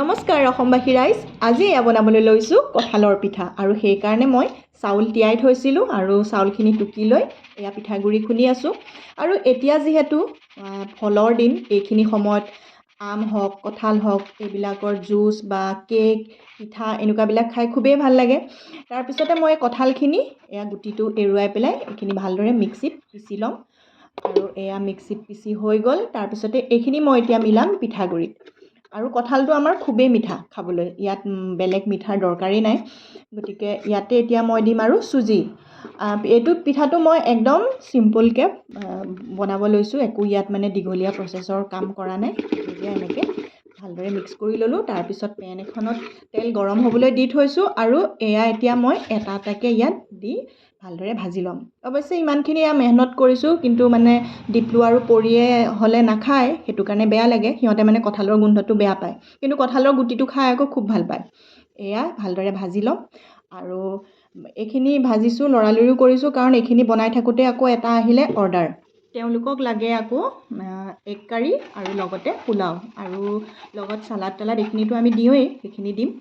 নমস্কাৰ অসমবাসী ৰাইজ, আজি এয়া বনাবলৈ লৈছোঁ কঁঠালৰ পিঠা আৰু সেইকাৰণে মই চাউল তিয়াই থৈছিলোঁ আৰু চাউলখিনি টুকি লৈ এয়া পিঠাগুড়ি খুন্দি আছোঁ। আৰু এতিয়া যিহেতু ফলৰ দিন, এইখিনি সময়ত আম হওক কঁঠাল হওক এইবিলাকৰ জুচ বা কেক পিঠা এনেকুৱাবিলাক খাই খুবেই ভাল লাগে। তাৰপিছতে মই কঁঠালখিনি এয়া গুটিটো এৰুৱাই পেলাই এইখিনি ভালদৰে মিক্সিত পিচি ল'ম আৰু এয়া মিক্সিত পিচি হৈ গ'ল। তাৰপিছতে এইখিনি মই এতিয়া মিলাম পিঠাগুড়িত। আৰু কঁঠালটো আমাৰ খুবেই মিঠা খাবলৈ, ইয়াত বেলেগ মিঠাৰ দৰকাৰেই নাই। গতিকে ইয়াতে এতিয়া মই দিম আৰু চুজি। এইটো পিঠাটো মই একদম চিম্পলকৈ বনাব লৈছোঁ, একো ইয়াত মানে দীঘলীয়া প্ৰচেছৰ কাম কৰা নাই। গতিকে এনেকৈ ভালদৰে মিক্স কৰি ল'লোঁ। তাৰপিছত পেন এখনত তেল গৰম হ'বলৈ দি থৈছোঁ আৰু এয়া এতিয়া মই এটা এটাকৈ ইয়াত দি ভালদৰে ভাজি ল'ম। অৱশ্যে ইমানখিনি মেহনত কৰিছোঁ, কিন্তু মানে ডিপলো আৰু পৰিয়ে হ'লে নাখায়, সেইটো কাৰণে বেয়া লাগে। সিহঁতে মানে কঁঠালৰ গোন্ধটো বেয়া পায়, কিন্তু কঁঠালৰ গুটিটো খাই আকৌ খুব ভাল পায়। এয়া ভালদৰে ভাজি ল'ম আৰু এইখিনি ভাজিছোঁ, লৰালৰিও কৰিছোঁ, কাৰণ এইখিনি বনাই থাকোঁতে আকৌ এটা আহিলে অৰ্ডাৰ। তেওঁলোকক লাগে আকৌ এগ কাৰী আৰু লগতে পোলাও আৰু লগত চালাড তালাড এইখিনিতো আমি দিওঁৱেই, সেইখিনি দিম।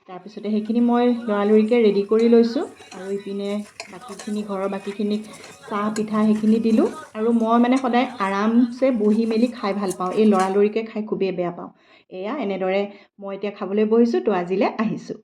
তাৰপিছতে সেইখিনি মই লৰালৰিকৈ ৰেডি কৰি লৈছোঁ আৰু ইপিনে বাকীখিনি ঘৰৰ বাকীখিনিক চাহ পিঠা সেইখিনি দিলোঁ। আৰু মই মানে সদায় আৰামছে বহি মেলি খাই ভাল পাওঁ, এই লৰালৰিকৈ খাই খুবেই বেয়া পাওঁ। এয়া এনেদৰে মই এতিয়া খাবলৈ বহিছোঁ, তো আজিলৈ আহিছোঁ।